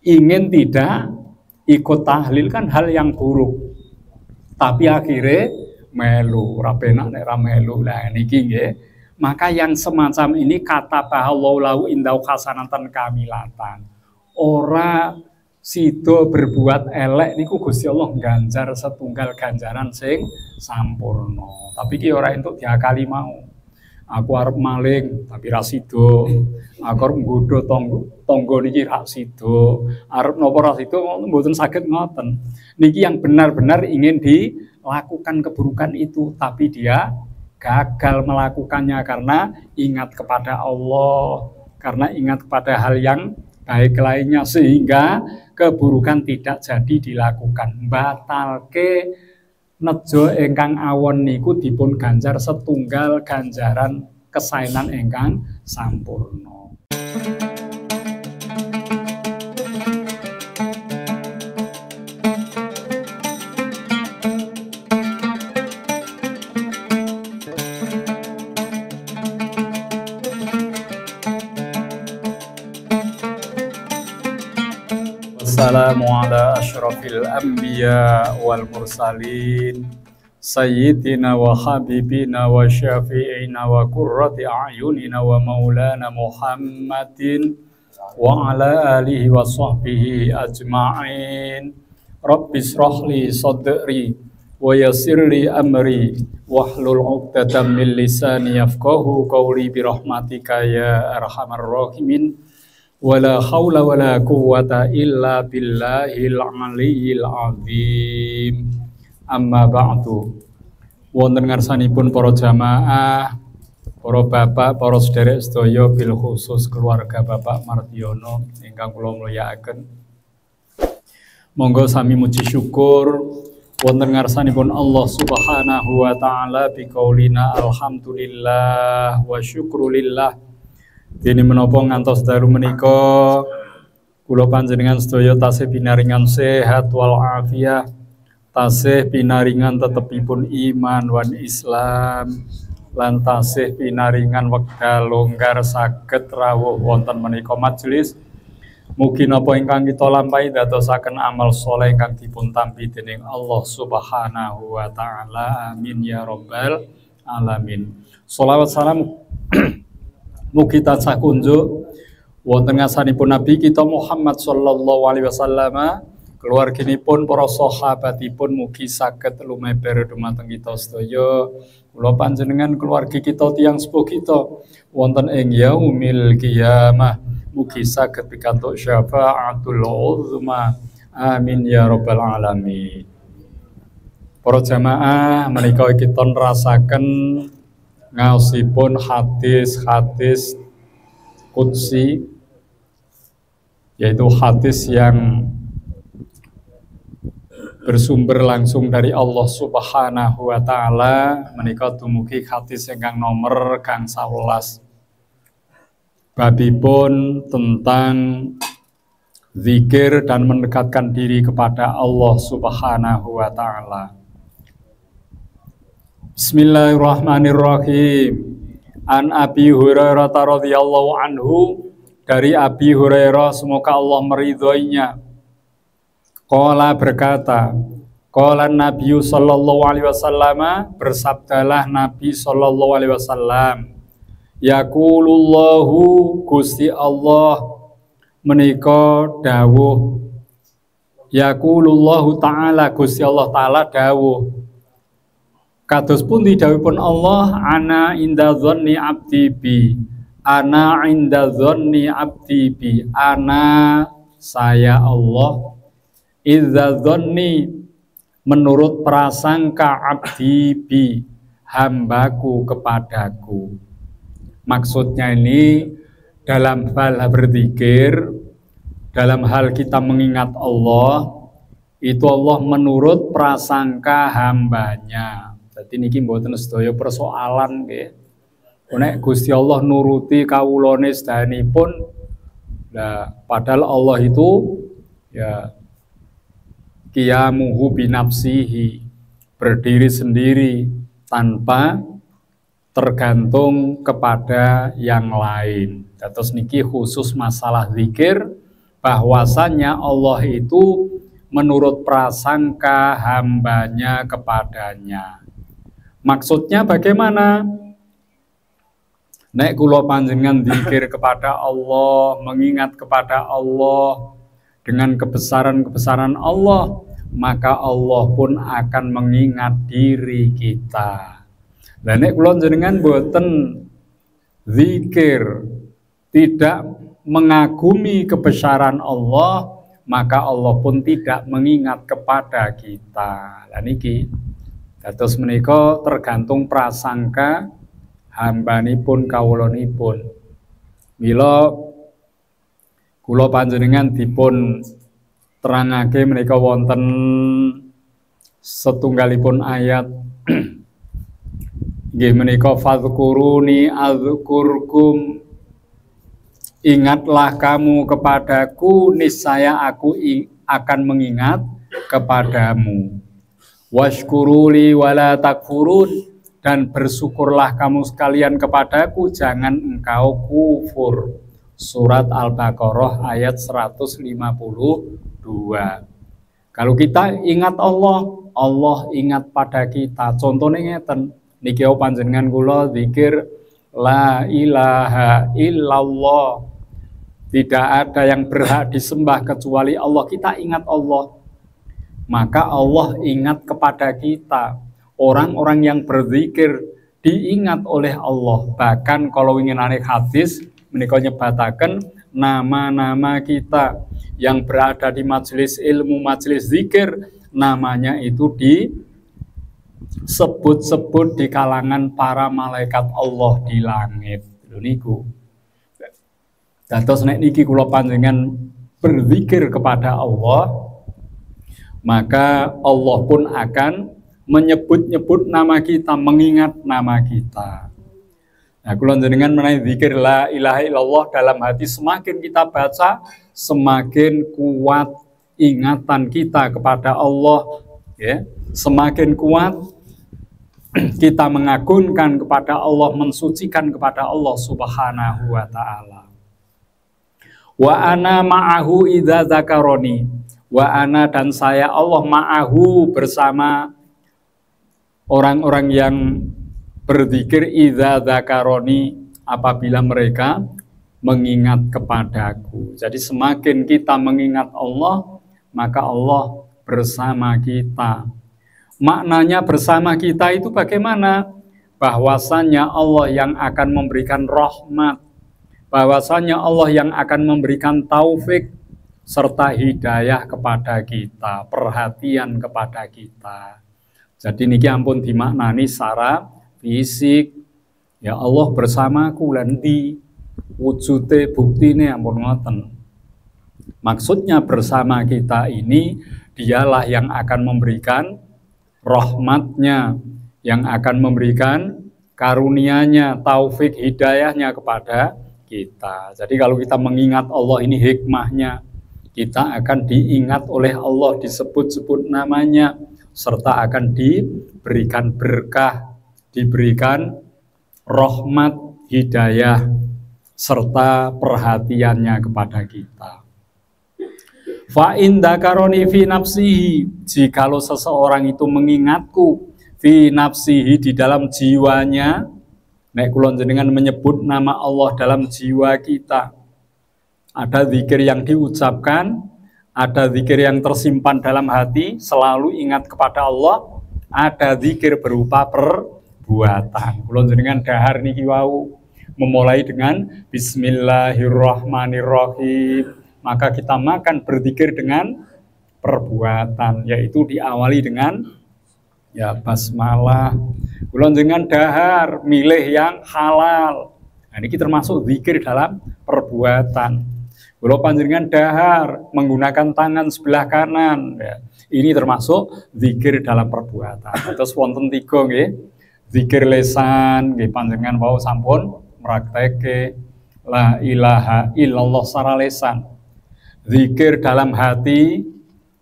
ingin tidak ikut tahlil kan hal yang buruk. Tapi akhirnya melu, ora penak nek ra melu. Lah niki nggih. Maka yang semacam ini kata bahallahu indau hasanatan kamilatan. Ora sido berbuat elek niku Gusti Allah ganjar setunggal ganjaran sing sampurna. Tapi ki ora entuk diakali mau. Aku arep maling tapi ra sido. Aku arep nggodho tangga niki ra sido. Arep napa ra sido mboten saged ngoten. Niki yang benar-benar ingin dilakukan keburukan itu tapi dia gagal melakukannya karena ingat kepada Allah, karena ingat kepada hal yang baik lainnya sehingga keburukan tidak jadi dilakukan. Batalke nejo ingkang awon niku dipun ganjar setunggal ganjaran kesaenan ingkang sampurna. Wassalamu ala asyrafil anbiya wal mursalin sayyidina wa habibina wa syafi'ina wa qurrati a'yunina wa maulana Muhammadin wa ala alihi wa sahbihi ajma'in. Rabbis shrahli sadri wa yassirli amri wahlul 'uqdatam min lisani yafqahu qawli bi rahmatika ya arhamar rahimin. Wala haula wala quwwata illa billahil aliyyil azim. Amma ba'du. Wonten ngarsanipun para jamaah, para bapak, para sederek sedaya bil khusus keluarga Bapak Mardiono ingkang kula mulyakaken. Monggo sami muji syukur wonten ngarsanipun Allah Subhanahu wa taala biqaulina alhamdulillah wa syukrulillah. Dene menapa ngantos dalu menika kula panjenengan sedaya tasih pinaringan sehat wal afiah, tasih pinaringan tetepipun iman wan Islam, lan tasih pinaringan wekdal longgar saged rawuh wonten menika majelis. Mugi napa ingkang kita lampahi dadosaken amal saleh ingkang dipun tampi dening Allah Subhanahu wa taala. Amin ya rabbal alamin. Shalawat salam mugi tansah kunjuk wonten ngarsanipun Nabi kita Muhammad sallallahu alaihi wasallam, keluarginipun, para sahabatipun, mugi saged lumeber dumateng kita sedaya. Kula panjenengan keluargi kita tiyang sepuh kita wonten ing yaumil qiyamah mugi saged pikantuk syafaatul uzma. Amin ya rabbal alamin. Para jamaah menika kita nrasaken ngaosipun hadis-hadis qudsi, yaitu hadis yang bersumber langsung dari Allah Subhanahu wa taala. Menika dumugi hadis ingkang nomor kang 11. Babipun tentang zikir dan mendekatkan diri kepada Allah Subhanahu wa taala. Bismillahirrahmanirrahim. An Abi Hurairah radhiyallahu anhu, dari Abi Hurairah semoga Allah meridhoinya. Qala berkata, qala Nabi sallallahu alaihi wasallam, bersabdalah Nabi sallallahu alaihi wasallam, yaqulullahu, Gusti Allah menika dawuh, yaqulullahu ta'ala, Gusti Allah taala dawuh, kados pundi dawuhipun Allah, ana inda dzanni abdi bi, ana inda dzanni abdi bi, ana saya Allah, idza dzanni menurut prasangka abdi bi, hambaku kepadaku. Maksudnya ini dalam hal berzikir, dalam hal kita mengingat Allah, itu Allah menurut prasangka hambanya. Jadi niki mboten sedaya persoalan nggih. Nek Gusti Allah nuruti kawulane sedayanipun, nah padahal Allah itu ya qiyamuhu binafsihi, berdiri sendiri tanpa tergantung kepada yang lain. Terus niki khusus masalah zikir bahwasannya Allah itu menurut prasangka hambanya kepadanya. Maksudnya bagaimana? Nek kula panjenengan zikir kepada Allah, mengingat kepada Allah dengan kebesaran-kebesaran Allah, maka Allah pun akan mengingat diri kita. Lah nek kula jenengan boten zikir, tidak mengagumi kebesaran Allah, maka Allah pun tidak mengingat kepada kita. Lah niki dados menika tergantung prasangka hambanipun kawulanipun. Mila kula panjenengan dipun terangake menika wonten setunggalipun ayat nggih menika fadhkuruni adzkurkum, ingatlah kamu kepadaku niscaya aku akan mengingat kepadamu. Washkuruli wala takfurun, dan bersyukurlah kamu sekalian kepadaku, jangan engkau kufur. Surat Al-Baqarah ayat 152. Kalau kita ingat Allah, Allah ingat pada kita. Contohnya ngeten, niki panjenengan kula zikir la ilaha illallah, tidak ada yang berhak disembah kecuali Allah. Kita ingat Allah, maka Allah ingat kepada kita. Orang-orang yang berzikir diingat oleh Allah. Bahkan kalau ingin aneh hadis menika nyebataken nama-nama kita yang berada di majelis ilmu, majelis zikir, namanya itu disebut-sebut di kalangan para malaikat Allah di langit. Lho niku. Dados nek niki kula panjenengan berzikir kepada Allah, maka Allah pun akan menyebut-nyebut nama kita, mengingat nama kita. Nah, kula jenengan menawi zikir la ilaha illallah dalam hati, semakin kita baca, semakin kuat ingatan kita kepada Allah, ya. Semakin kuat kita mengagungkan kepada Allah, mensucikan kepada Allah Subhanahu wa taala. Wa ana ma'ahu idza dzakaroni. Wa ana, dan saya Allah, ma'ahu, bersama orang-orang yang berzikir idza dzakaroni, apabila mereka mengingat kepadaku. Jadi semakin kita mengingat Allah, maka Allah bersama kita. Maknanya bersama kita itu bagaimana? Bahwasannya Allah yang akan memberikan rahmat, bahwasannya Allah yang akan memberikan taufik serta hidayah kepada kita, perhatian kepada kita. Jadi niki ampun dimaknani secara fisik. Ya Allah bersamaku lan di wujude buktine ampun ngoten. Maksudnya bersama kita ini dialah yang akan memberikan rahmatnya, yang akan memberikan karunia-Nya, taufik hidayahnya kepada kita. Jadi kalau kita mengingat Allah, ini hikmahnya, kita akan diingat oleh Allah, disebut-sebut namanya, serta akan diberikan berkah, diberikan rahmat, hidayah, serta perhatiannya kepada kita. Fa in dzakaroni fi nafsihi, jikalau seseorang itu mengingatku fi nafsihi, di dalam jiwanya. Nek kula jenengan menyebut nama Allah dalam jiwa kita, ada zikir yang diucapkan, ada zikir yang tersimpan dalam hati, selalu ingat kepada Allah. Ada zikir berupa perbuatan. Kula jenengan dahar niki wau memulai dengan bismillahirrahmanirrahim, maka kita makan berzikir dengan perbuatan, yaitu diawali dengan ya basmalah. Kula jenengan dahar milih yang halal. Nah, ini termasuk zikir dalam perbuatan. Kula panjenengan dahar menggunakan tangan sebelah kanan, ya. Ini termasuk zikir dalam perbuatan. Terus wonten 3 nggih. Zikir lesan nggih, panjenengan wau sampun mrakteke la ilaha illallah secara lesan. Zikir dalam hati,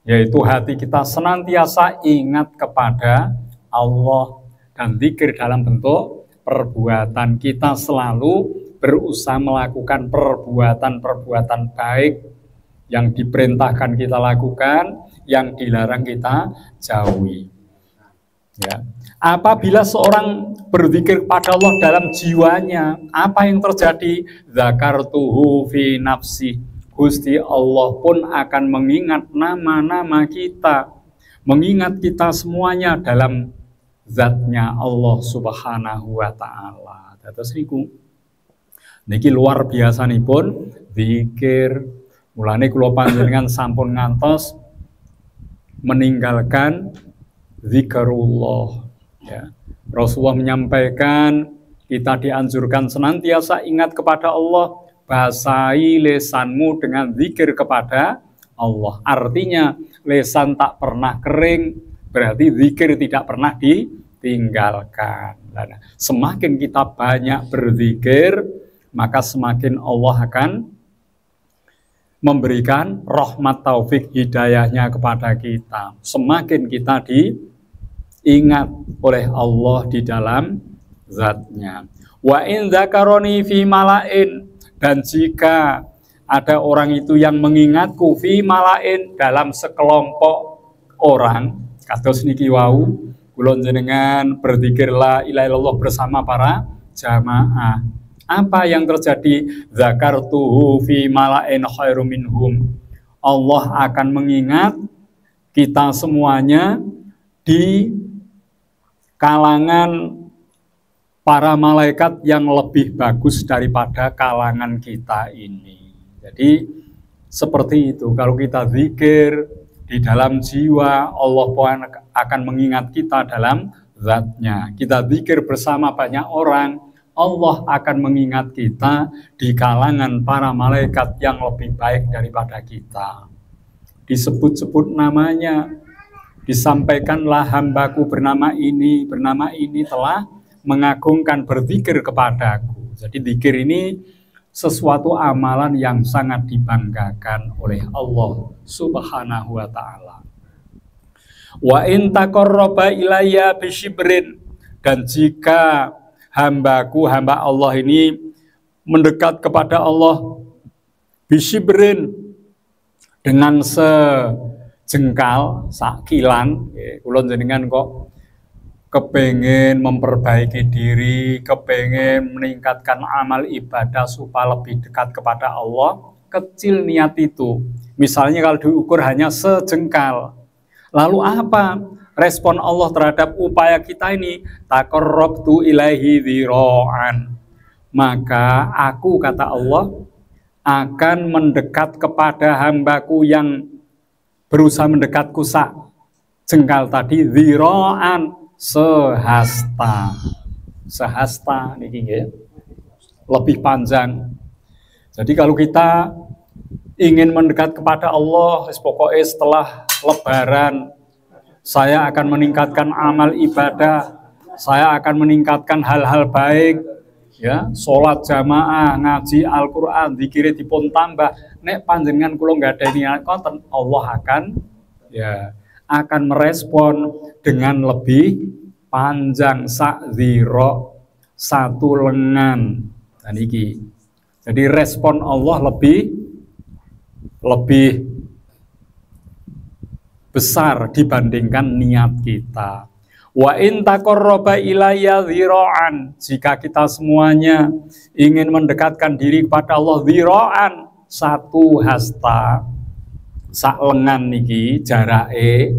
yaitu hati kita senantiasa ingat kepada Allah. Dan zikir dalam bentuk perbuatan, kita selalu berusaha melakukan perbuatan-perbuatan baik Yang diperintahkan kita lakukan, yang dilarang kita jauhi. Ya. Apabila seorang berzikir kepada Allah dalam jiwanya, apa yang terjadi? Zakartuhu fi nafsi. Gusti Allah pun akan mengingat nama-nama kita, mengingat kita semuanya dalam zatnya Allah Subhanahu wa taala. Terus niki luar biasa nih pun zikir. Mulane kula panjenengan sampun ngantos meninggalkan zikrullah. Ya. Rasulullah menyampaikan kita dianjurkan senantiasa ingat kepada Allah, basahi lesanmu dengan zikir kepada Allah. Artinya lesan tak pernah kering, berarti zikir tidak pernah ditinggalkan. Nah, semakin kita banyak berzikir, maka semakin Allah akan memberikan rahmat taufik hidayahnya kepada kita. Semakin kita diingat oleh Allah di dalam zatnya. Wa in dzakaroni fi malain, dan jika ada orang itu yang mengingatku fi malain, dalam sekelompok orang, kados niki wau kula jenengan berzikir la ilaha illallah bersama para jamaah. Apa yang terjadi? Zakartuhu fi malain khairum minhum. Allah akan mengingat kita semuanya di kalangan para malaikat yang lebih bagus daripada kalangan kita ini. Jadi seperti itu, kalau kita zikir di dalam jiwa, Allah akan mengingat kita dalam zatnya. Kita zikir bersama banyak orang, Allah akan mengingat kita di kalangan para malaikat yang lebih baik daripada kita. Disebut-sebut namanya, disampaikanlah hambaku bernama ini telah mengagungkan berzikir kepadaku. Jadi zikir ini sesuatu amalan yang sangat dibanggakan oleh Allah Subhanahu wa taala. Wa in taqarraba ilayya bisyibrin, dan jika hamba Allah ini mendekat kepada Allah bisyibrin, dengan sejengkal, sakilan, kula jenengan kok kepengen memperbaiki diri, kepengen meningkatkan amal ibadah supaya lebih dekat kepada Allah, kecil niat itu. Misalnya kalau diukur hanya sejengkal, lalu apa respon Allah terhadap upaya kita ini? Taqarrabtu ilaihi dzira'an. Maka aku, kata Allah, akan mendekat kepada hambaku yang berusaha mendekatku sak jengkal tadi, dzira'an, sehasta niki nggih, lebih panjang. Jadi kalau kita ingin mendekat kepada Allah, pokoknya setelah lebaran saya akan meningkatkan amal ibadah, saya akan meningkatkan hal-hal baik, ya, sholat jamaah, ngaji Al-Quran, zikir dipun tambah. Nek panjenengan kula nggak ada niat konten, Allah akan merespon dengan lebih panjang, sak ziro, satu lengan. Dan iki, jadi respon Allah lebih besar dibandingkan niat kita. Wa in taqarraba ilayya dzira'an, jika kita semuanya ingin mendekatkan diri kepada Allah dzira'an, satu hasta, sak lengan niki jarake,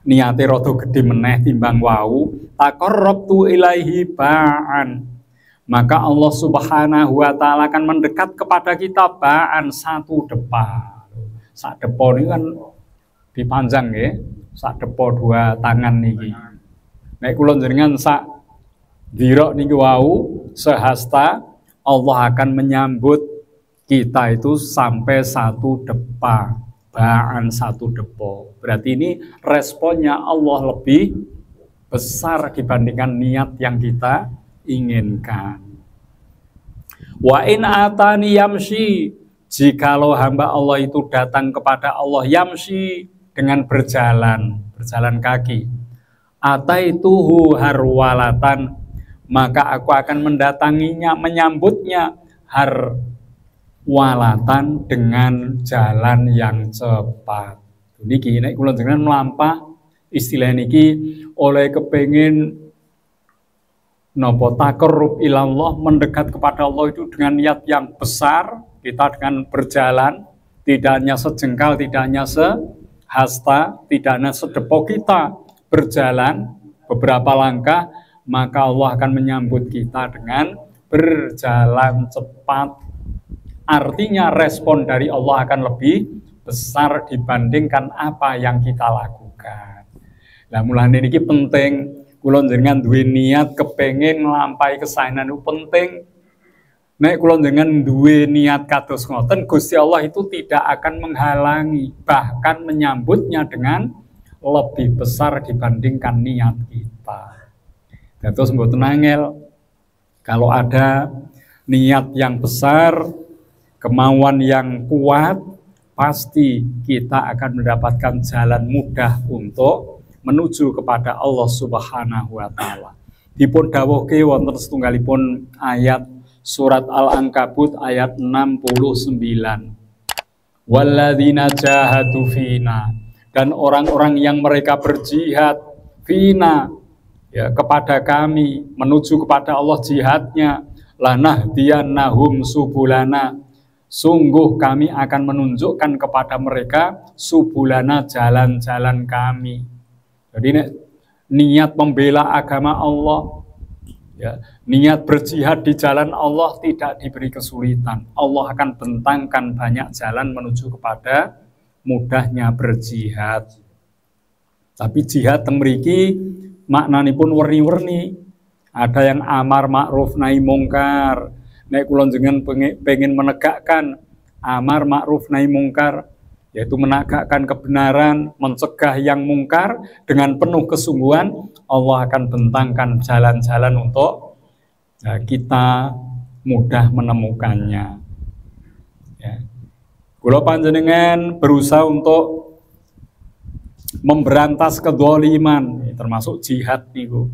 niate rada gedhe meneh timbang wau, taqarrabtu ilaihi ba'an, maka Allah Subhanahu wa taala akan mendekat kepada kita ba'an, satu depa. Sak depa ini kan dipanjang nggih, sak depa dua tangan niki. Nek kula jenengan sak dzira niki wau sehasta, Allah akan menyambut kita itu sampai satu depa, ba'an satu depo. Berarti ini responnya Allah lebih besar dibandingkan niat yang kita inginkan. Wa in atani yamshi, jikalau hamba Allah itu datang kepada Allah yamshi, dengan berjalan kaki, ataituhu harwalatan, maka aku akan mendatanginya, menyambutnya walatan dengan jalan yang cepat. Niki nek kula jenengan mlampah istilah niki oleh kepengin napa taqarrub ilallah, mendekat kepada Allah itu dengan niat yang besar, kita dengan berjalan tidak hanya sejengkal, tidak hanya sehasta, tidak hanya sedepok, kita berjalan beberapa langkah, maka Allah akan menyambut kita dengan berjalan cepat. Artinya respon dari Allah akan lebih besar dibandingkan apa yang kita lakukan. Nah, mulane niki penting kula njenengan duwe niat kepengin nglampahi kesaenan itu penting. Nek kula njenengan duwe niat kados ngoten, Gusti Allah itu tidak akan menghalangi, bahkan menyambutnya dengan lebih besar dibandingkan niat kita. Terus mboten angel kalau ada niat yang besar, kemauan yang kuat, pasti kita akan mendapatkan jalan mudah untuk menuju kepada Allah Subhanahu wa taala. Dipun dawuhke wonten setunggalipun ayat surat Al-Ankabut ayat 69. Walladzina jahadu fina, dan orang-orang yang mereka berjihad fina, ya, kepada kami, menuju kepada Allah jihadnya, lanahdiyannahum subulana, sungguh kami akan menunjukkan kepada mereka subulana, jalan-jalan kami. Jadi niat membela agama Allah, ya, niat berjihad di jalan Allah tidak diberi kesulitan. Allah akan bentangkan banyak jalan menuju kepada mudahnya berjihad. Tapi jihad mriki maknanipun werni-werni. Ada yang amar ma'ruf nahi mungkar. Nek kula jenengan pengen menegakkan amar ma'ruf nahi mungkar, yaitu menegakkan kebenaran, mencegah yang mungkar dengan penuh kesungguhan, Allah akan bentangkan jalan-jalan untuk kita mudah menemukannya. Ya. Kula panjenengan berusaha untuk memberantas kedzaliman, termasuk jihad niku.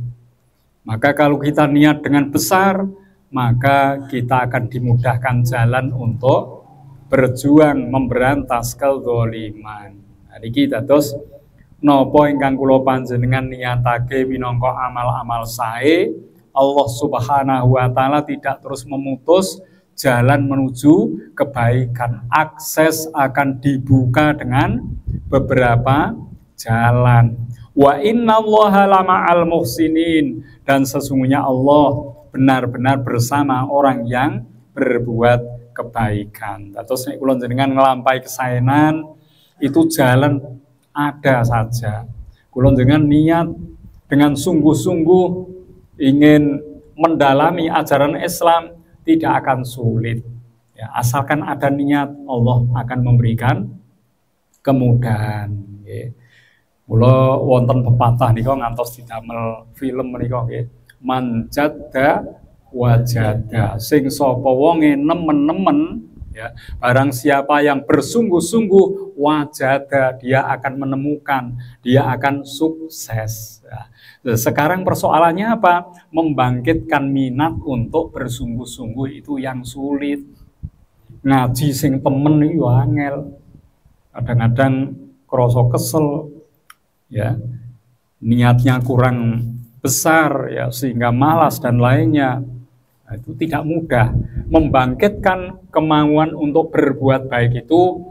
Maka kalau kita niat dengan besar, maka kita akan dimudahkan jalan untuk berjuang memberantas kedzaliman. Niki dados napa ingkang kula panjenengan niatake minangka amal-amal sae, Allah Subhanahu wa taala tidak terus memutus jalan menuju kebaikan. Akses akan dibuka dengan beberapa jalan. Wa innallaha lama'al muhsinin, dan sesungguhnya Allah benar-benar bersama orang yang berbuat kebaikan. Terus nek kula jenengan nglampahi kesaenan itu jalan ada saja. Kula jenengan niat dengan sungguh-sungguh ingin mendalami ajaran Islam tidak akan sulit. Ya, asalkan ada niat, Allah akan memberikan kemudahan. Ya. Mula wonten pepatah nika ngantos didamel film menika nggih. Man jadda wajada, sing sapa wonge nemen-nemen, ya, barang siapa yang bersungguh-sungguh wajada, dia akan menemukan, dia akan sukses. Ya. Sekarang persoalannya apa? Membangkitkan minat untuk bersungguh-sungguh itu yang sulit. Ngaji sing temen iki angel. Kadang-kadang krasa kesel, ya. Niatnya kurang besar, ya, sehingga malas dan lainnya. Nah, itu tidak mudah. Membangkitkan kemauan untuk berbuat baik itu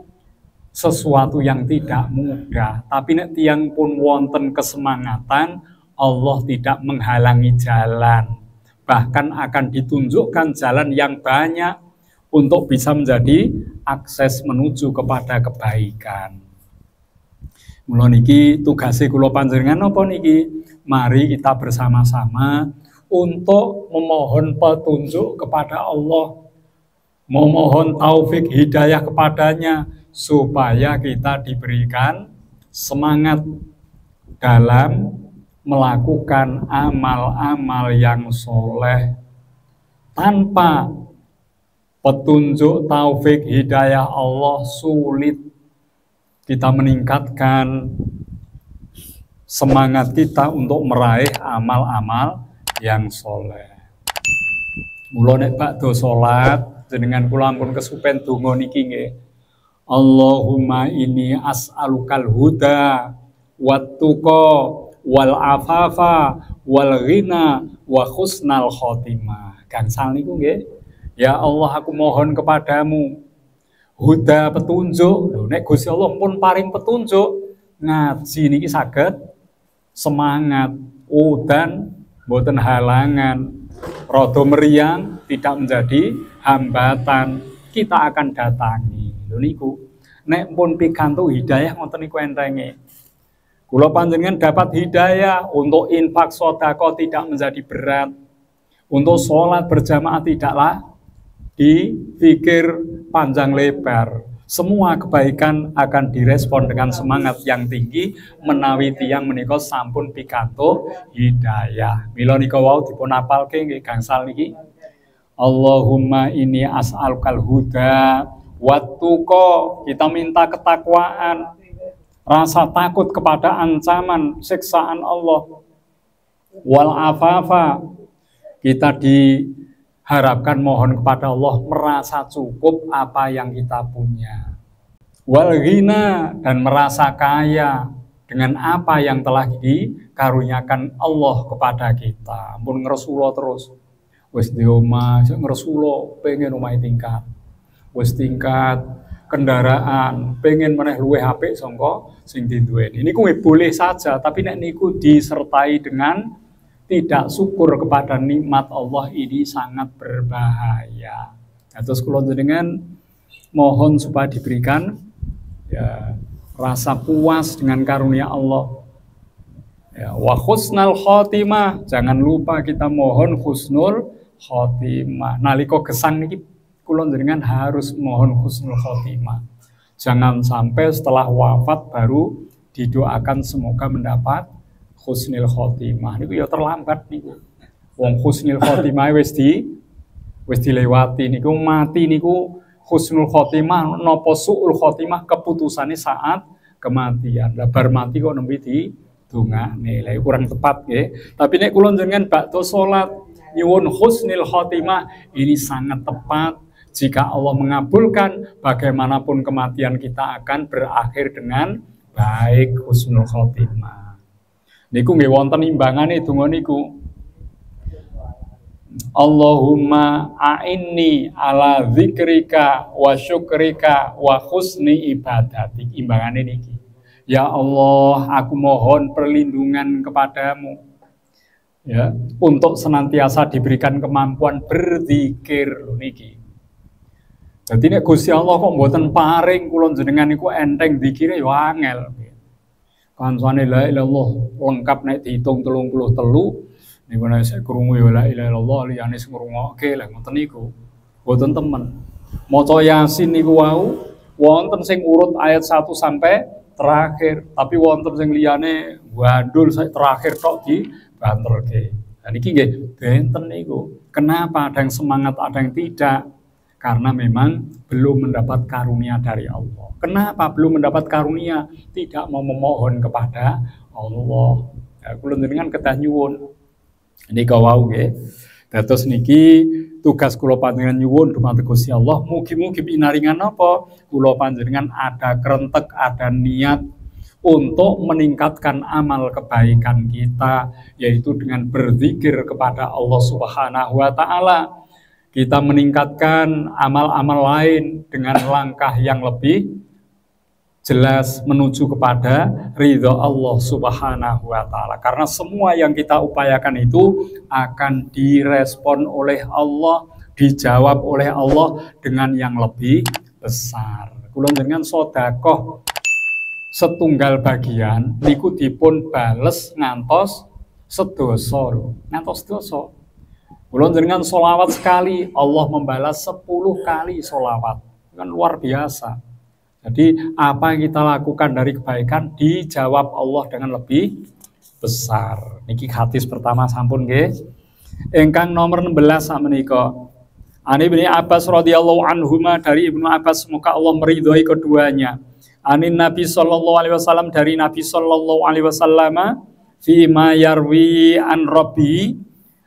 sesuatu yang tidak mudah. Tapi nek tiyang pun wonten kesemangatan, Allah tidak menghalangi jalan. Bahkan akan ditunjukkan jalan yang banyak untuk bisa menjadi akses menuju kepada kebaikan. Mula niki tugase kula panjenengan napa niki? Mari kita bersama-sama untuk memohon petunjuk kepada Allah, memohon taufik hidayah kepadanya, supaya kita diberikan semangat dalam melakukan amal-amal yang soleh. Tanpa petunjuk taufik hidayah Allah sulit kita meningkatkan semangat kita untuk meraih amal-amal yang soleh. Mula nek bakdo salat Jenengan kula ampun kesupen donga niki nggih. Allahumma inni as'alukal huda wattuqa wal afafa wal ghina wa husnal khotimah. Gangsal niku nggih. Ya Allah, aku mohon kepadamu huda, petunjuk. Lho, nek Gusti Allah pun paring petunjuk, ngaji niki saged semangat, udan mboten halangan, rada meriang tidak menjadi hambatan, kita akan datangi. Lho niku nek pun pikantuk hidayah ngoten niku entenge. Kula panjenengan dapat hidayah untuk infak sedekah tidak menjadi berat. Untuk sholat berjamaah tidaklah dipikir panjang lebar. Semua kebaikan akan direspon dengan semangat yang tinggi menawi tiyang menika sampun pikantuk hidayah. Mila nika wau dipun apalke nggih gangsal niki. Allahumma inni as'alukal huda wattuqa, kita minta ketakwaan, rasa takut kepada ancaman siksaan Allah. Wal afafa, kita diharapkan mohon kepada Allah merasa cukup apa yang kita punya. Wal ghina, dan merasa kaya dengan apa yang telah dikaruniakan Allah kepada kita. Ampun ngresula terus. Wis di omah, sing ngresula pengen omahe tingkat. Wis tingkat kendaraan, pengen meneh luwih apik sangka sing diduweni. Niku boleh saja, tapi nek niku disertai dengan tidak syukur kepada nikmat Allah, ini sangat berbahaya. Terus kula jenengan mohon supaya diberikan ya rasa puas dengan karunia Allah. Ya, wa husnal khotimah, jangan lupa kita mohon husnul khotimah. Nalika gesang niki kula jenengan harus mohon husnul khotimah. Jangan sampai setelah wafat baru didoakan semoga mendapat husnul khotimah. Niku ya terlambat niku. Wong husnul khotimah wis dilewati niku, mati niku husnul khotimah napa suul khotimah keputusane saat kematian. Lah bar mati kok nembe didongakne. Lah kurang tepat nggih. Tapi nek kula jenengan bakda salat nyuwun husnul khotimah, ini sangat tepat. Jika Allah mengabulkan, bagaimanapun kematian kita akan berakhir dengan baik, husnul khotimah. Niku nggih wonten imbangane donga niku. Allahumma a'inni ala dzikrika wa syukrika wa husni ibadatik. Imbangane niki. Ya Allah, aku mohon perlindungan kepadamu. Ya, untuk senantiasa diberikan kemampuan berzikir niki. Jadi nek Gusti Allah kok mboten paring kula jenengan niku enteng zikire ya angel. Kancane la ilaha illallah lengkap nek dihitung 33 niku nek sik krungu ya la ilaha illallah liyane sing ngrungokke lha ngoten niku. Mboten temen. Maca Yasin niku wau wonten sing urut ayat 1 sampai terakhir, tapi wonten sing liyane gandul sak terakhir tok dibanterke. Lah niki nggih benten niku. Kenapa ada yang semangat, ada yang tidak? Karena memang belum mendapat karunia dari Allah. Kenapa belum mendapat karunia? Tidak mau memohon kepada Allah. Ya, kula jenengan kedah nyuwun. Nika wau nggih. Dados niki tugas kula panjenengan nyuwun dumateng Gusti Allah, mugi-mugi pinaringan napa kula panjenengan ada kerentek, ada niat untuk meningkatkan amal kebaikan kita, yaitu dengan berzikir kepada Allah Subhanahu wa taala. Kita meningkatkan amal-amal lain dengan langkah yang lebih jelas menuju kepada ridha Allah Subhanahu wa taala. Karena semua yang kita upayakan itu akan direspon oleh Allah, dijawab oleh Allah dengan yang lebih besar. Kula dengan sedekah setunggal bagian niku dipun bales ngantos sedasa lho. Ngantos sedasa. Kula jenengan sholawat sekali, Allah membalas 10 kali sholawat. Kan luar biasa. Jadi apa yang kita lakukan dari kebaikan dijawab Allah dengan lebih besar. Niki hadis pertama sampun nggih. Ingkang nomor 16 sakmenika. Ani bin Abbas radhiyallahu anhuma, dari Ibnu Abbas semoga Allah meridhai keduanya. Anin Nabi sallallahu alaihi wasallam, dari Nabi sallallahu alaihi wasallam, fi ma yarwi an rabbi,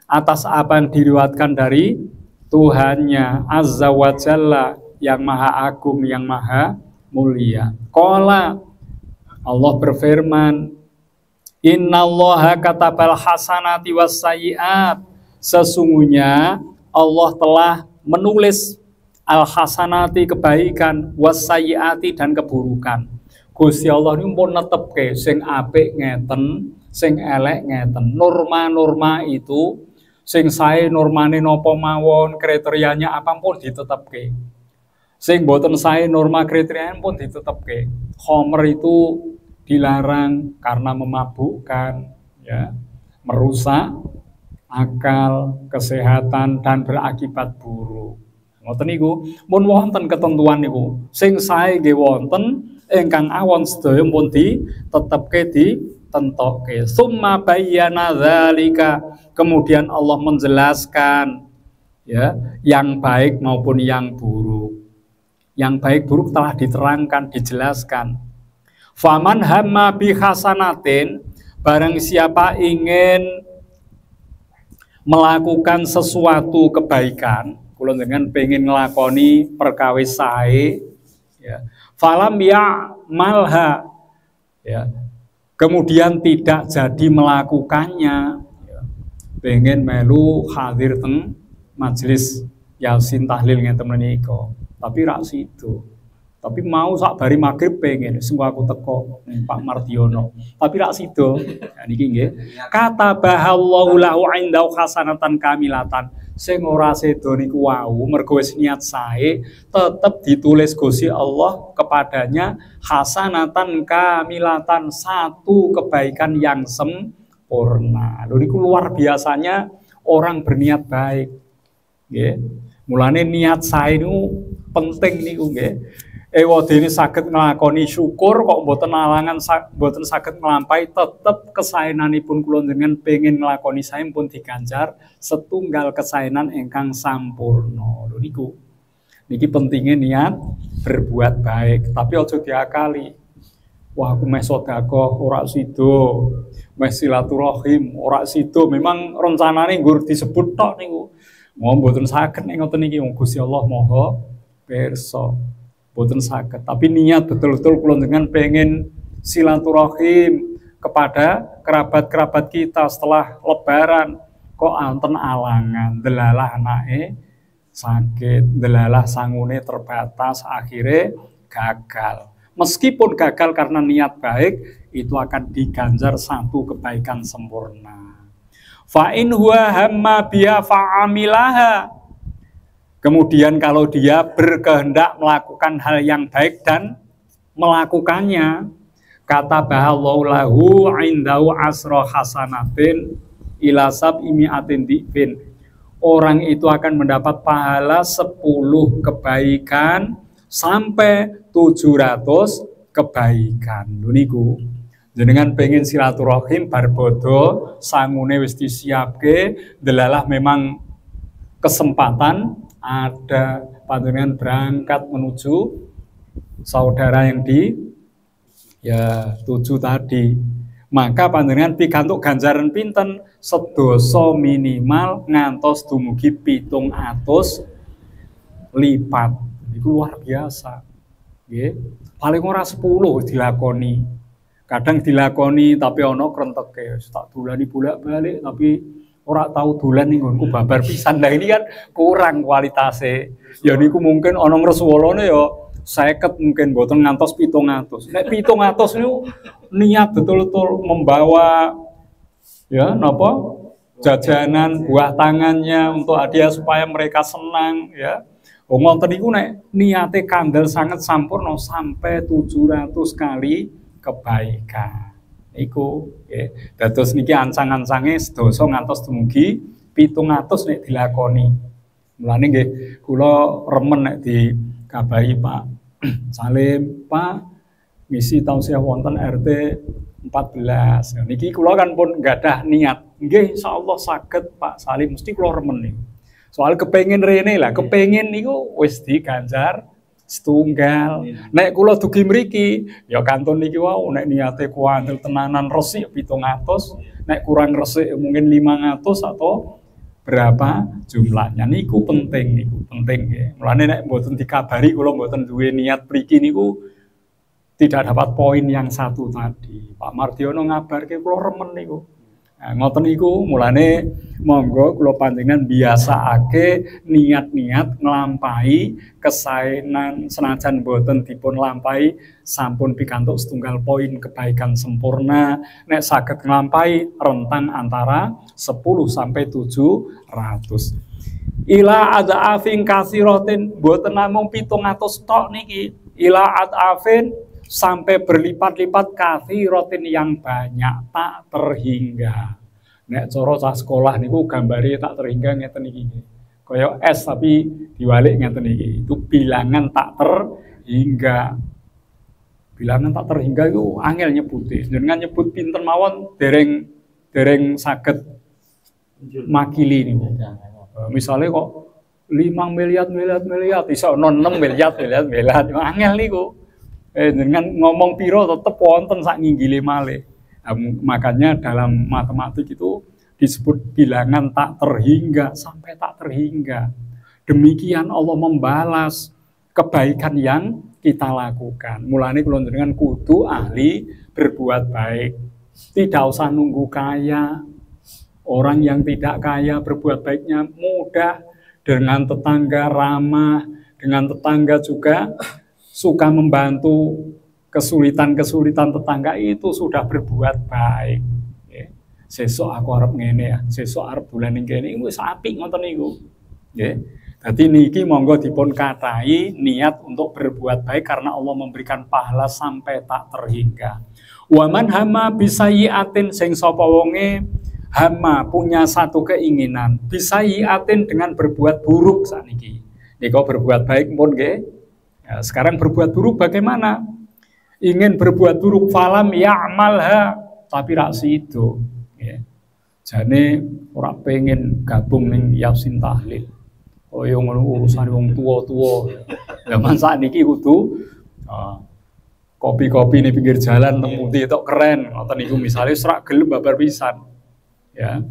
atas apa yang diriwayatkan dari Tuhannya Azza wa Jalla, yang maha agung, yang maha mulia. Qala, Allah berfirman, innallaha katabal hasanati was sayyiat, sesungguhnya Allah telah menulis al hasanati kebaikan, was sayyiati dan keburukan. Gusti Allah ini pun netepke sing apik ngeten, sing elek ngeten. Norma-norma itu sing sae normane napa mawon, kriterianya apapun ditetepke. Sing boten sae norma kriterianya pun ditetepke. Khamr itu dilarang karena memabukkan, ya, merusak akal, kesehatan dan berakibat buruk. Ngoten niku, mun wonten ketentuan niku, sing sae nggih wonten, ingkang awon sedaya pun ditetepke, ditentokke. Summa bayyana dzalika, kemudian Allah menjelaskan, ya, yang baik maupun yang buruk. Yang baik buruk telah diterangkan, dijelaskan. Faman hamma bi hasanatin, barang siapa ingin melakukan sesuatu kebaikan, kula dengan pengen nglakoni perkawis sae, ya, falam ya malha, ya, kemudian tidak jadi melakukannya, ya, pengen melu hadir teng majelis yasin tahlil ngeten menika, tapi rak sido. Tapi mau sak bari magrib pengen semua aku teko Pak Mardiono, tapi rak sido. Ya, niki nggih. Katabahallahu lahu indau hasanatan kamilatan. Sing ora sedo niku wau mergo wis niat sae, tetep ditulis Gusti Allah kepadanya hasanatan kamilatan, satu kebaikan yang sempurna. Lho niku luar biasanya orang berniat baik. Nggih. Mulane niat sae niku penting niku nggih. Ewadene saged nglakoni syukur kok mboten alangan, mboten saged nglampahi, tetep kesaenanipun kula njenengan pengin nglakoni sae pun diganjar setunggal kesaenan ingkang sampurna. Lho niku. Niki pentingnya niat berbuat baik, tapi aja diakali. Wah, aku meh sedekah ora sida, meh silaturahim ora sida, memang rencanane nggur disebut tok niku. Mau mboten saged nek ngoten niki, Gusti Allah Maha pirsa. Boten saged, tapi niat betul-betul kula dengan pengen silaturahim kepada kerabat-kerabat kita setelah lebaran, kok anten alangan, delalah anake sakit, delalah sangune terbatas, akhirnya gagal. Meskipun gagal karena niat baik, itu akan diganjar satu kebaikan sempurna. Fa in huwa hamma biha fa'amilaha. Kemudian kalau dia berkehendak melakukan hal yang baik dan melakukannya, kata bahallahu lahu indau asro hasanatin ila sab'imi'atin di'fin. Orang itu akan mendapat pahala 10 kebaikan sampai 700 kebaikan. Niku jenengan pengen silaturahim bar bodo sangune wis disiapke, delalah memang kesempatan ada, panjenengan berangkat menuju saudara yang ya 7 tadi, maka panjenengan pikantuk ganjaran pinten sedasa minimal ngantos dumugi 700 lipat. Itu luar biasa. Nggih. Paling ora 10 dilakoni. Kadang dilakoni tapi ana krenteke, tak dolani bolak-balik tapi ora tahu dolan ning nggonku babar pisan. Lah ini kan kurang kualitasnya. Ya niku mungkin ana ngreswolone ya 50 mungkin mboten ngantos 700. Nek 700 niku niat betul-betul membawa ya napa jajanan buah tangannya untuk hadiah supaya mereka senang ya. Ngoten niku nek niate kandel sangat sampurna sampai 700 kali kebaikan. Iku ya, dados niki ancang-ancange sedasa ngantos dumugi 700 nek dilakoni. Mulane nggih kula remen nek dikabahi Pak Salim, Pak misi tausiah wonten RT 14. Niki kula kan pun gadah niat. Nggih insyaallah saged Pak Salim, mesti kula remen niku. Soal kepengin rene lah, kepengin niku wis diganjar setunggal. Nek kula dugi mriki, ya kantun niki wau nek niate kuandel tenanan resik 700, nek kurang resik mungkin 500 atau berapa jumlahnya. Niku penting nggih. Mulane nek mboten dikabari kula mboten duwe niat mriki niku tidak dapat poin yang satu tadi. Pak Mardiono ngabarke kula remen niku. Nah, ngoten niku mulane monggo kula panjenengan biasaake niat-niat nglampahi kesaenan senajan boten dipun lampahi sampun pikantuk setunggal poin kebaikan sempurna. Nek saged nglampahi rentang antara 10 sampai 700. Ila adafin kasiratin boten namung 700 tok niki. Ila adafin sampai berlipat-lipat kathiratin yang banyak tak terhingga. Nek cara cah sekolah niku gambare tak terhingga ngeten iki. Kaya S tapi diwalik ngeten iki. Itu bilangan tak terhingga. Bilangan tak terhingga itu angel nyebuti. Jenengan nyebut pinten mawon dereng saged makili niku. Misalnya kok 5 miliar iso 6 miliar angel niku. Dengan ngomong piro tetep wonten sak nginggile malih. Makanya dalam matematik itu disebut bilangan tak terhingga sampai tak terhingga. Demikian Allah membalas kebaikan yang kita lakukan. Mulane kula njenengan kudu ahli berbuat baik. Tidak usah nunggu kaya. Orang yang tidak kaya berbuat baiknya mudah, dengan tetangga ramah, dengan tetangga juga suka membantu kesulitan-kesulitan tetangga itu sudah berbuat baik. Sesuk aku arep ngene ya, sesuk arep bulan ning kene wis apik ngoten niku. Nggih. Dadi niki monggo dipun kathai niat untuk berbuat baik karena Allah memberikan pahala sampai tak terhingga. Wa man hamma bisayiatin sing sapa wonge hamma punya satu keinginan bisayiatin dengan berbuat buruk sakniki. Nika berbuat baik pun nggih. Ya, sekarang berbuat buruk bagaimana? Ingin berbuat buruk falam ya'malha tapi rak sido. Ya. Jane ora pengen gabung ning Yasin tahlil. Oh yo ngono urusan wong tua-tua. Zaman sakniki kudu kopi-kopi ning pinggir jalan temu tok keren. Ngoten niku misale serak gelem babar pisan. Ya.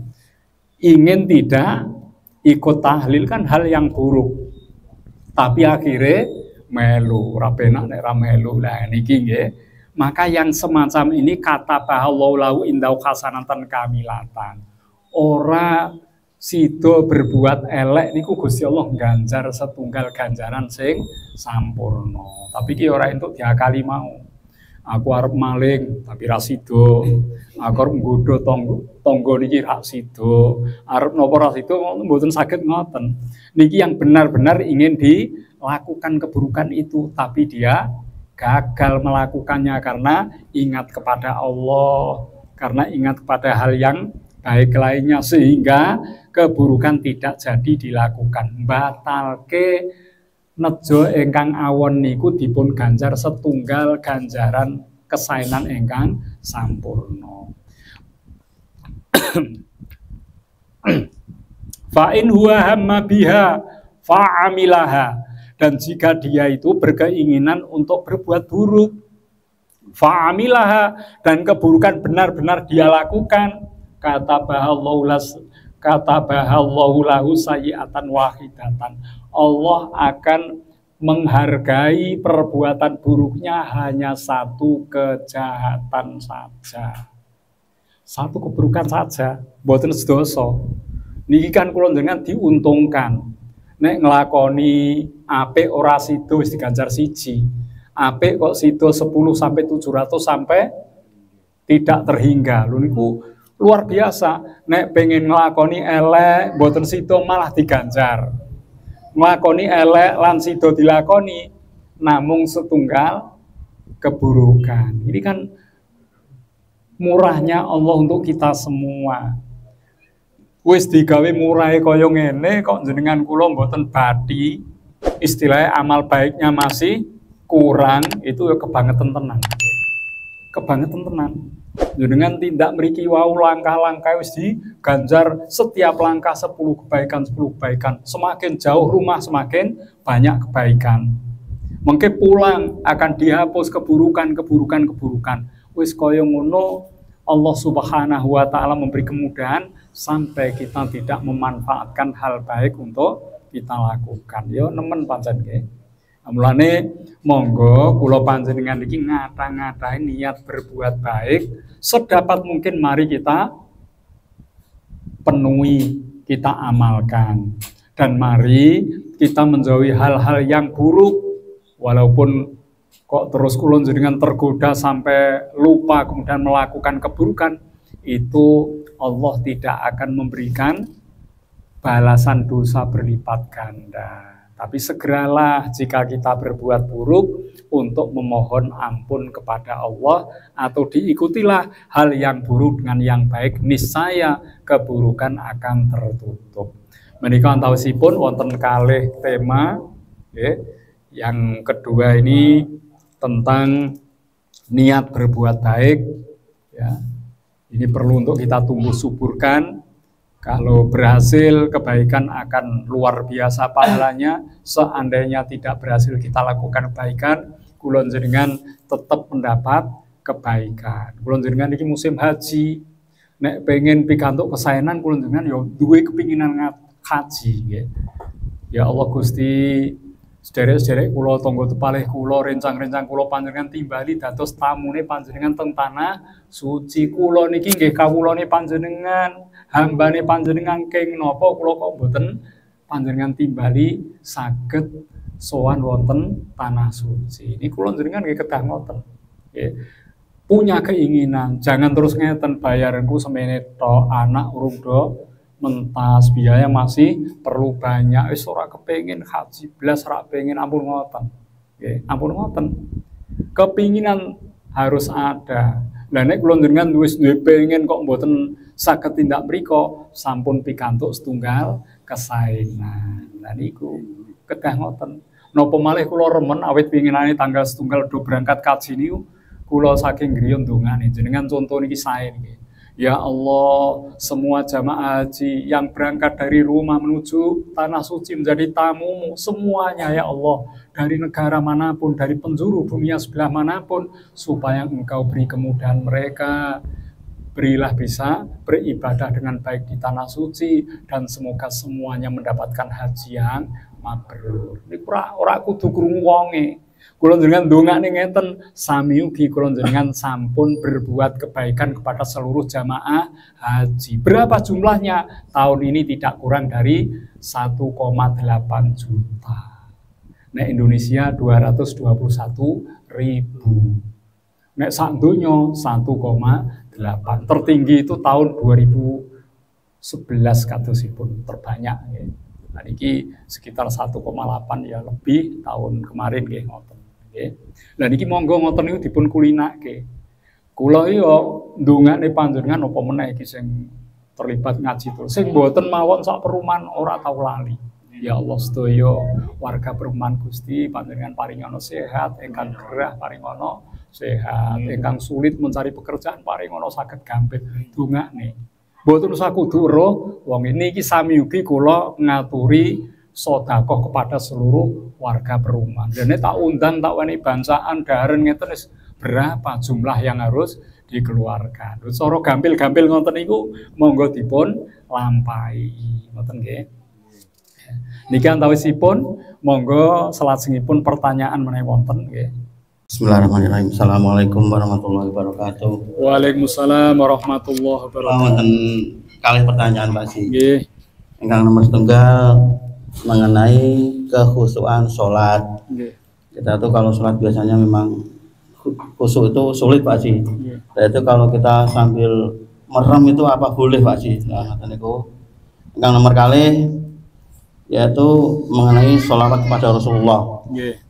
Ingin tidak ikut tahlil kan hal yang buruk. Tapi akhirnya melu, ora penak nek ra melu. Lah niki nggih. Maka yang semacam ini kata bahallahu lahu indau hasanatan kamilatan. Ora sido berbuat elek niku Gusti Allah ganjar setunggal ganjaran sing sampurna. Tapi ki ora entuk diakali mau. Aku arep maling tapi ra sido. Aku arep nggodho tangga niki ra sido. Arep napa ra sido mboten saged ngoten. Niki yang benar-benar ingin dilakukan keburukan itu tapi dia gagal melakukannya karena ingat kepada Allah, karena ingat kepada hal yang baik lainnya sehingga keburukan tidak jadi dilakukan. Batalke nejo ingkang awon niku dipun ganjar setunggal ganjaran kesaenan ingkang sampurna. Fa in huwa hamma biha fa'amilaha. Dan jika dia itu berkeinginan untuk berbuat buruk, fa'amilaha, dan keburukan benar-benar dia lakukan, kata bahallahu lahu sayyi'atan wahidatan. Allah akan menghargai perbuatan buruknya hanya satu kejahatan saja. Satu keburukan saja, mboten sedoso. Niki kan kula njenengan diuntungkan. Nek nglakoni apik ora sida wis diganjar siji. Apik kok sida 10 sampai 700 sampai tidak terhingga. Lho niku luar biasa. Nek pengen nglakoni elek mboten sida malah diganjar. Nglakoni elek lan sida dilakoni namung setunggal keburukan. Ini kan murahnya Allah untuk kita semua. Wis digawe murahe kaya ngene kok jenengan kula mboten bathi, istilahnya amal baiknya masih kurang, itu ya kebangetan tenan. Kebangetan tenan. Jenengan tindak mriki wau langkah-langkah wis diganjar setiap langkah 10 kebaikan. Semakin jauh rumah semakin banyak kebaikan. Mengke pulang akan dihapus keburukan. Wis kaya ngono Allah Subhanahu wa taala memberi kemudahan sampai kita tidak memanfaatkan hal baik untuk kita lakukan. Yo nemen pancen nggih. Mulane monggo kula panjenengan iki ngata-ngatain niat berbuat baik sedapat mungkin mari kita penuhi, kita amalkan. Dan mari kita menjauhi hal-hal yang buruk. Walaupun kok terus kula jenengan tergoda sampai lupa kemudian melakukan keburukan, itu Allah tidak akan memberikan balasan dosa berlipat ganda. Tapi segeralah jika kita berbuat buruk untuk memohon ampun kepada Allah, atau diikutilah hal yang buruk dengan yang baik, niscaya keburukan akan tertutup. Menika antawisipun wonten kalih tema, yang kedua ini tentang niat berbuat baik, ya. Ini perlu untuk kita tumbuh suburkan. Kalau berhasil, kebaikan akan luar biasa pahalanya. Seandainya tidak berhasil kita lakukan kebaikan, kula jenengan tetap mendapat kebaikan. Kula jenengan iki musim haji, nek pengen pikantuk kesaenan, kula jenengan yo duwe kepinginan haji nggih. Ya Allah Gusti, sederek-sederek kula tangga tepalih kula, rencang-rencang kula panjenengan timbali dados tamune panjenengan teng tanah suci. Kula niki nggih kawulane panjenengan, hambane panjenengan keng napa kula kok mboten panjenengan timbali saged sowan wonten tanah suci. Ini kula jenengan nggih kedah ngoten. Nggih. Punya keinginan, jangan terus ngeten bayaranku semene tok, anak urung do mentas, biaya masih perlu banyak, wis ora kepengin haji blas, ora pengen, ampun ngoten. Nggih, ampun ngoten. Kepinginan harus ada. Lah nek kula jenengan wis duwe pengen kok mboten saged tindak mriko, sampun pikantuk setunggal kesaenan. Lah niku kedah ngoten. Napa malih kula remen awit pinginane tanggal setunggal do berangkat kaji niku kula saking griya ndongane jenengan contoh niki sae niki. Ya Allah, semua jamaah haji yang berangkat dari rumah menuju tanah suci menjadi tamumu semuanya ya Allah, dari negara manapun, dari penjuru dunia sebelah manapun, supaya Engkau beri kemudahan mereka, berilah bisa beribadah dengan baik di tanah suci, dan semoga semuanya mendapatkan haji yang mabrur. Ini ora kudu krungu wonge. Kula jenengan ndongakne ngeten, sami ugi kula jenengan sampun berbuat kebaikan kepada seluruh jamaah haji. Berapa jumlahnya? Tahun ini tidak kurang dari 1,8 juta. Nek Indonesia 221.000. Nek sak donya 1,8. Tertinggi itu tahun 2011 katosipun terbanyak nggih. Nah niki sekitar 1,8 ya lebih tahun kemarin nggih ngoten. Lah niki monggo ngoten niku dipun kulinake. Kula yo ndongakne panjenengan apa meneh iki sing terlibat ngaji terus. Sing mboten mawon sak perumahan ora tau lali. Ya Allah sedaya warga perumahan Gusti panjenengan paringono sehat, ingkang gerah paringono sehat, ingkang sulit mencari pekerjaan paringono saged gampil ndongakne. Mboten usah kudu roh wong niki sami ugi kula ngaturi sedekah kepada seluruh warga perumahan. Dene tak undang, tak wani bancaan daren ngeten wis berapa jumlah yang harus dikeluarkan. Cara gampil-gampil ngoten niku monggo dipun lampahi. Ngoten nggih. Niki antawisipun monggo salajengipun pertanyaan menawi wonten nggih. Bismillahirrahmanirrahim. Assalamualaikum warahmatullahi wabarakatuh. Waalaikumsalam warahmatullahi wabarakatuh. Wonten kalih pertanyaan Pak Si. Nggih. Ingkang nomor setunggal mengenai kekhusyuan sholat. Kita tuh kalau sholat biasanya memang khusyuk itu sulit Pak Si. Itu kalau kita sambil merem itu apa boleh Pak Si? Nah, niku ingkang nomor kalih yaitu mengenai sholawat kepada Rasulullah.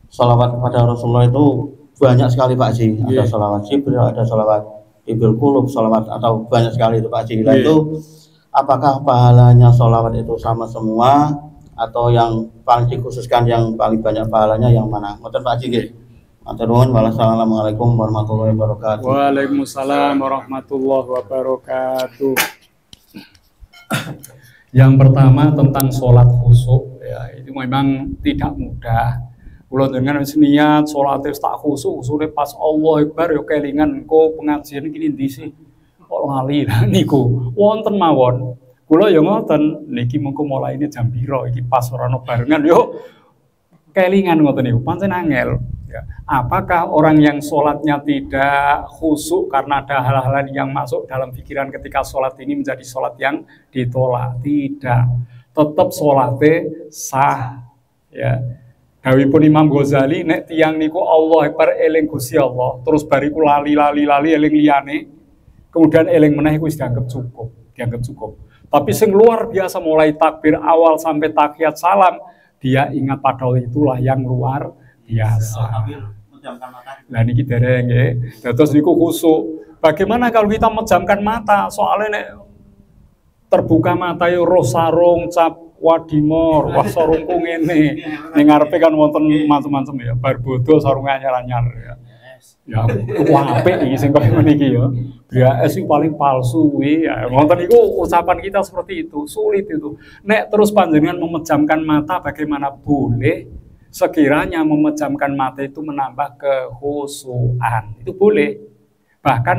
Sholawat kepada Rasulullah itu banyak sekali Pak Si. Ada sholawat Jibril, ada sholawat Ibil Qulub, sholawat atau banyak sekali itu Pak Si. Itu apakah pahalanya sholawat itu sama semua atau yang paling dikhususkan yang paling banyak pahalanya yang mana? Ngoten Pak Si nggih. Matur nuwun. Wassalamualaikum warahmatullahi wabarakatuh. Waalaikumsalam warahmatullahi wabarakatuh. Yang pertama tentang sholat khusyuk ya, itu memang tidak mudah. Kula dengan wis niat sholat tak khusyuk, usule pas Allah Akbar ya kelingan engko pengajian iki ndi sih. Kok lali lah niku. Wonten mawon. Kula ya ngoten, niki mengko mulaine jam pira iki pas ora ono barengan yo kelingan ngoten niku pancen angel. Ya. Apakah orang yang sholatnya tidak khusyuk karena ada hal-hal yang masuk dalam pikiran ketika sholat ini menjadi sholat yang ditolak? Tidak, tetap sholatnya sah. Ya, dawuhipun Imam Ghazali, nek tiang niku Allah Akbar eling Gusti Allah, terus bariku lali eling liyane, kemudian eling meneh iku wis dianggap cukup. Tapi sing luar biasa mulai takbir awal sampai tahiyat salam, dia ingat pada itulah yang luar biasa. Lah niki dereng nggih. Terus niku khusyuk. Bagaimana kalau kita memejamkan mata? Soalnya nek terbuka mata yo roh sarung cap wadimor, wah sarungku ngene. Ning ngarepe kan wonten macam-macam ya. Bar bodho sarunge anyar-anyar ya. Ya apik iki sing koyo ngene iki ya. BAS itu paling palsu ya. Wonten niku ucapan kita seperti itu, sulit itu. Nek terus panjenengan memejamkan mata bagaimana boleh? Sekiranya memejamkan mata itu menambah kekhusyuan, itu boleh. Bahkan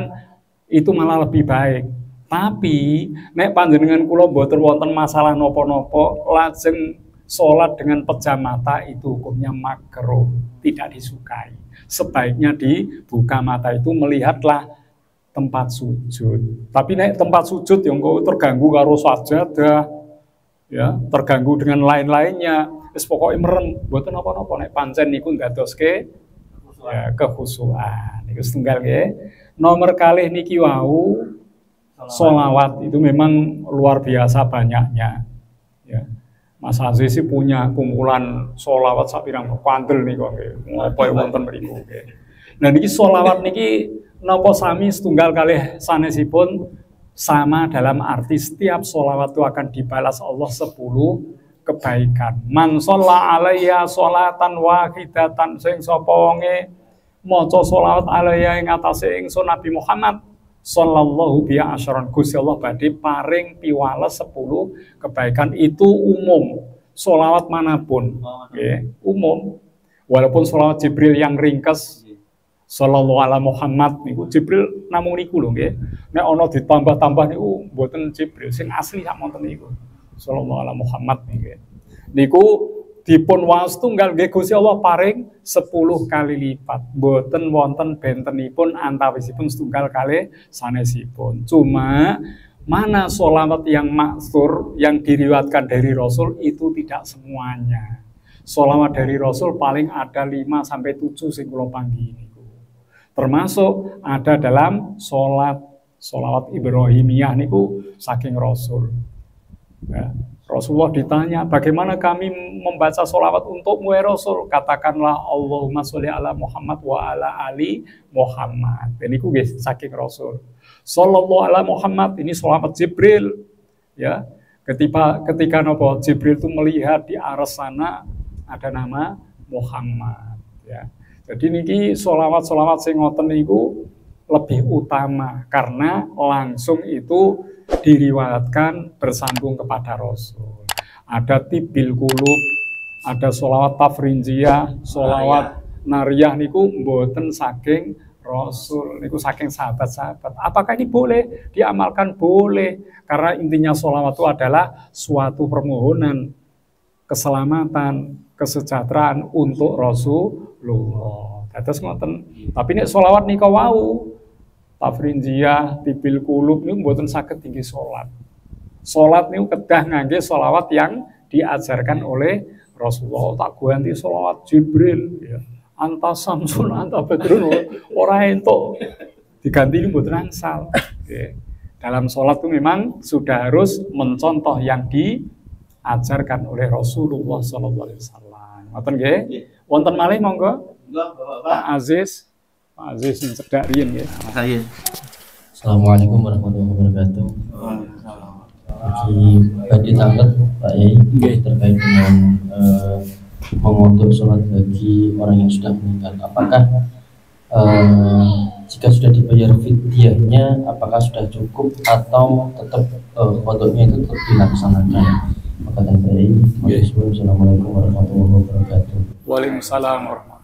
itu malah lebih baik. Tapi nek panjenengan kula mboten wonten masalah napa-napa, lajeng sholat dengan pejam mata itu hukumnya makruh, tidak disukai. Sebaiknya dibuka mata itu melihatlah tempat sujud. Tapi nek tempat sujud yang terganggu karo sajadah, ya, terganggu dengan lain-lainnya. Wis pokoke merem, mboten napa-napa nek pancen niku ndadoske ya kekhusyuan. Niku setunggal nggih. Nomor kalih niki wau sholawat itu memang luar biasa banyaknya. Ya. Mas Aziz sih punya kumpulan sholawat sak pirang pandel niku nggih. Ngopo wonten mriku nggih. Nah niki sholawat niki napa sami setunggal kalih sanesipun sama dalam arti setiap sholawat itu akan dibalas Allah 10 kebaikan. Man sholla alaiya sholatan wahidatan, sing sapa wonge maca sholawat alaiya ing atase ingsun Nabi Muhammad sallallahu biya asyran, Gusti Allah badhe paring piwales 10 kebaikan. Itu umum, sholawat manapun nggih, umum. Walaupun sholawat Jibril yang ringkes sallallahu ala Muhammad niku Jibril namung niku lho nggih. Nek ana ditambah-tambah niku mboten Jibril, sing asli sak monten niku. Sallallahu ala Muhammad nggih. Niku dipun waos tunggal nggih Gusti Allah paring 10 kali lipat. Mboten wonten bentenipun antawisipun setunggal kali sanesipun. Cuma mana sholawat yang maksur yang diriwayatkan dari Rasul itu tidak semuanya. Sholawat dari Rasul paling ada 5 sampai 7 sing kula panggi niku. Termasuk ada dalam sholawat Ibrahimiyah niku saking Rasul. Ya, Rasulullah ditanya, bagaimana kami membaca sholawat untukmu ya Rasul? Katakanlah Allahumma sholli ala Muhammad wa ala ali Muhammad. Dan itu saking Rasul. Sallallahu ala Muhammad, ini sholawat Jibril. Ya, ketika nopo Jibril itu melihat di arah sana ada nama Muhammad. Ya, jadi niki sholawat sing ngoten niku lebih utama karena langsung itu diriwayatkan bersambung kepada Rasul. Ada tibil kulub, ada sholawat tafrinjiyah, sholawat nariyah niku mboten saking Rasul, niku saking sahabat-sahabat. Apakah ini boleh diamalkan? Boleh, karena intinya sholawat itu adalah suatu permohonan keselamatan, kesejahteraan untuk Rasulullah. Terus ngoten. Tapi nek sholawat nika wau tafrinjiyah, tibil kulub niku mboten saged tinggi sholat. Sholat niku kedah ngangge sholawat yang diajarkan oleh Rasulullah. Tak ganti sholawat Jibril, ya. Anta Samsun, anta Badrun, ora entuk. Diganti niku mboten angsal. Okay. Dalam sholat itu memang sudah harus mencontoh yang diajarkan oleh Rasulullah SAW. Ngoten nggih? Wonten malih monggo? Pak Aziz. Aziz yang cedak riyen nggih. Assalamualaikum warahmatullahi wabarakatuh. Jadi bagi tanglet Pak Yai terkait dengan mengutuk sholat bagi orang yang sudah meninggal. Apakah jika sudah dibayar fidyahnya, apakah sudah cukup atau tetap kodoknya itu tetap dilaksanakan? Maka Pak Yai. Assalamualaikum warahmatullahi wabarakatuh. Waalaikumsalam warahmatullahi.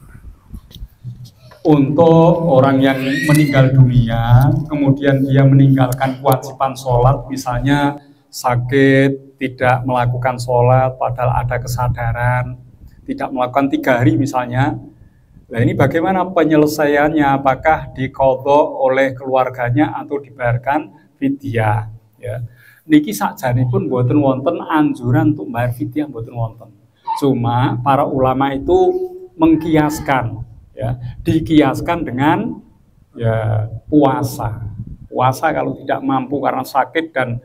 Untuk orang yang meninggal dunia, kemudian dia meninggalkan kewajiban sholat, misalnya sakit, tidak melakukan sholat, padahal ada kesadaran, tidak melakukan 3 hari misalnya. Nah ini bagaimana penyelesaiannya? Apakah diqadha oleh keluarganya atau dibayarkan fidyah? Ya. Niki sakjanipun boten wonten anjuran untuk bayar fidyah, boten wonten. Cuma para ulama itu mengkiaskan, ya, dikiaskan dengan ya puasa. Puasa kalau tidak mampu karena sakit dan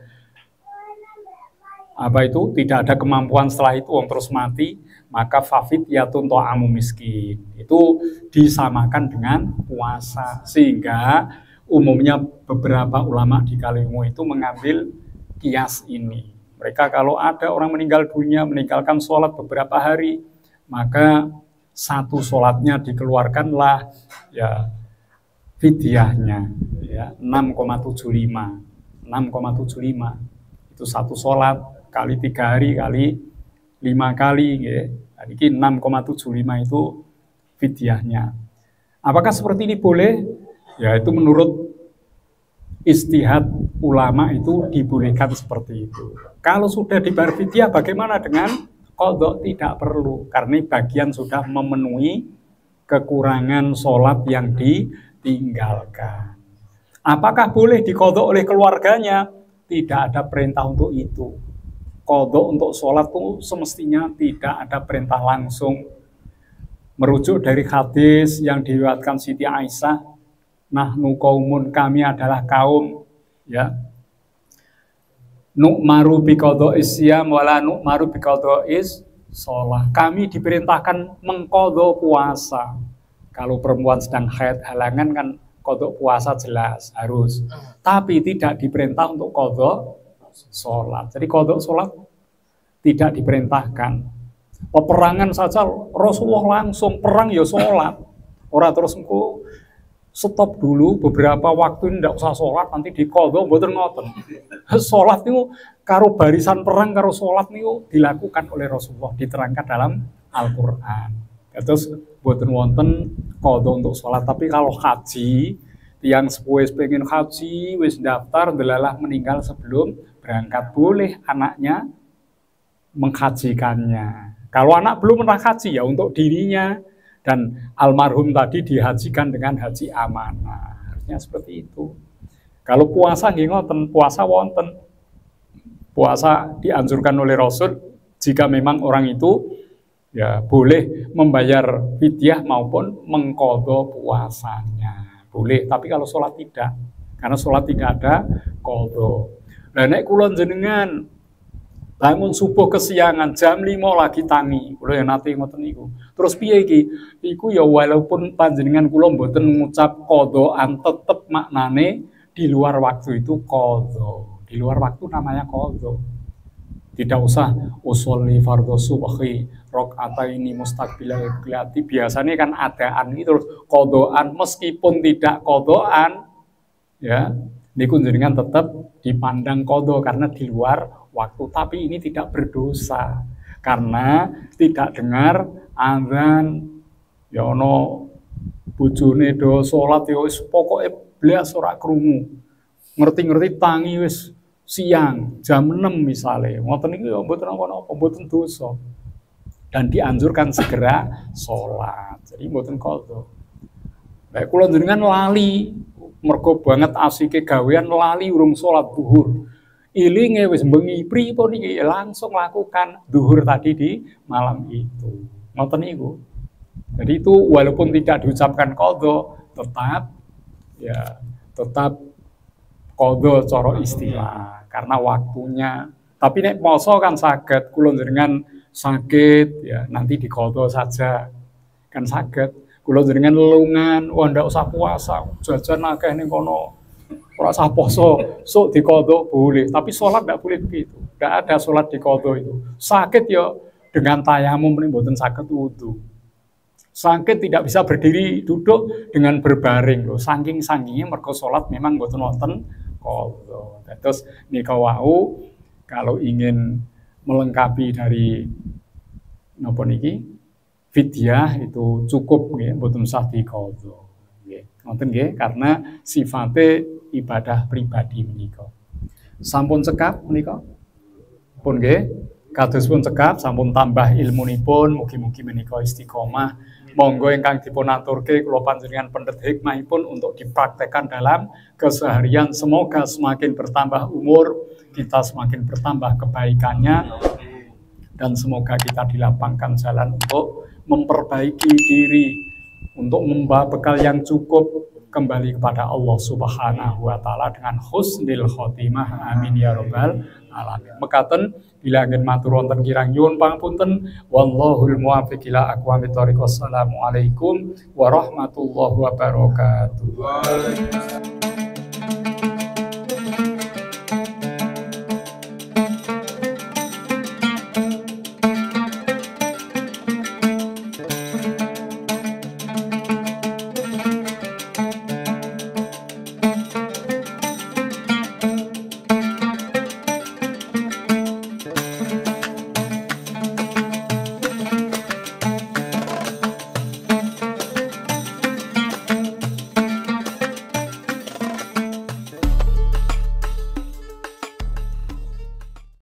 tidak ada kemampuan setelah itu terus mati, maka fafidyatun ta'amu miskin. Itu disamakan dengan puasa, sehingga umumnya beberapa ulama di Kaliwungu itu mengambil kias ini. Mereka kalau ada orang meninggal dunia meninggalkan sholat beberapa hari, maka 1 sholatnya dikeluarkanlah ya fidyahnya ya 6,75 itu 1 sholat kali 3 hari kali 5 kali ya. Jadi 6,75 itu fidyahnya. Apakah seperti ini boleh? Ya itu menurut istihad ulama itu dibolehkan seperti itu. Kalau sudah dibayar fidyah bagaimana dengan qadha? Tidak perlu, karena bagian sudah memenuhi kekurangan sholat yang ditinggalkan. Apakah boleh diqadha oleh keluarganya? Tidak ada perintah untuk itu. Qadha untuk sholat itu semestinya tidak ada perintah langsung. Merujuk dari hadis yang diriwayatkan Siti Aisyah, nahnu qaumun, kami adalah kaum ya nu'maru biqadha'is syiyam wala nu'maru biqadha'is shalah. Kami diperintahkan mengqadha puasa. Kalau perempuan sedang haid halangan kan qadha puasa jelas harus. Tapi tidak diperintah untuk qadha salat. Jadi qadha salat tidak diperintahkan. Peperangan saja Rasulullah langsung perang ya salat. Ora terus engko stop dulu beberapa waktu ini tidak usah sholat, nanti diqadha mboten ngoten. Sholat niku karo barisan perang karo sholat niku dilakukan oleh Rasulullah, diterangkan dalam Al-Qur'an. Terus mboten wonten qadha untuk sholat. Tapi kalau haji, yang sepuh pengen haji wis daftar delalah meninggal sebelum berangkat, boleh anaknya menghajikannya. Kalau anak belum pernah haji ya untuk dirinya, dan almarhum tadi dihajikan dengan haji amanah. Harusnya seperti itu. Kalau puasa nggih ngoten, puasa wonten. Puasa dianjurkan oleh Rasul jika memang orang itu ya boleh membayar fidyah maupun mengqadha puasanya. Boleh, tapi kalau sholat tidak. Karena sholat tidak ada qadha. Lah nek kula jenengan bangun subuh kesiangan jam 5 lagi tangi, kula ya nate ngoten niku. Terus piye iki? Iku ya walaupun panjenengan kula mboten ngucap qadhaan, tetep maknane di luar waktu itu qadha. Di luar waktu namanya qadha. Tidak usah usolli fardhu subhi rakaataini mustaqbilal qiblati. Biasanya kan adaan itu terus qadhaan, meskipun tidak qadhaan ya niku jenengan tetap dipandang qadha karena di luar waktu, tapi ini tidak berdosa karena tidak dengar azan ya ono bojone do salat ya wis pokoke blas ora krungu. Ngerti-ngerti tangi wis siang jam 6 misalnya. Ngoten niku ya mboten napa-napa, mboten dosa. Dan dianjurkan segera salat. Jadi mboten qadha. Baik kula jenengan lali mergo banget asike gawean lali urung salat zuhur. Ilinge wis bengi pripun iki langsung lakukan zuhur tadi di malam itu. Ngoten niku. Jadi itu walaupun tidak diucapkan qadha tetap qadha cara istilah karena waktunya. Tapi nek poso kan saged, kula jenengan sakit ya nanti diqadha saja. Kan saged. Kula jenengan lelungan, wah ndak usah puasa, jajan akeh ning kono. Ora usah poso, sok diqadha boleh, tapi sholat tidak boleh begitu. Tidak ada sholat diqadha itu. Sakit ya dengan tayamum mboten saged wudu. Sakit tidak bisa berdiri duduk dengan berbaring loh. Saking-sakingnya mergo sholat memang mboten wonten qadha. Terus nika wau kalau ingin melengkapi dari napa niki fidyah itu cukup nggih mboten usah diqadha. Nggih. Ngoten nggih karena sifatnya ibadah pribadi menika. Sampun cekap menika? Pun nggih, kados pun cekap sampun tambah ilmunipun, mugi-mugi menika istiqomah. Monggo ingkang dipun aturke kula panjenengan pendet hikmahipun untuk dipraktekkan dalam keseharian. Semoga semakin bertambah umur, kita semakin bertambah kebaikannya, dan semoga kita dilapangkan jalan untuk memperbaiki diri, untuk membawa bekal yang cukup kembali kepada Allah Subhanahu wa taala dengan husnul khotimah. Amin ya rabbal alamin. Mekaten bila anggen matur wonten kirang nyuwun pangapunten, wallahul muwaffiq ila aqwamit thoriq. Wassalamualaikum warahmatullahi wabarakatuh.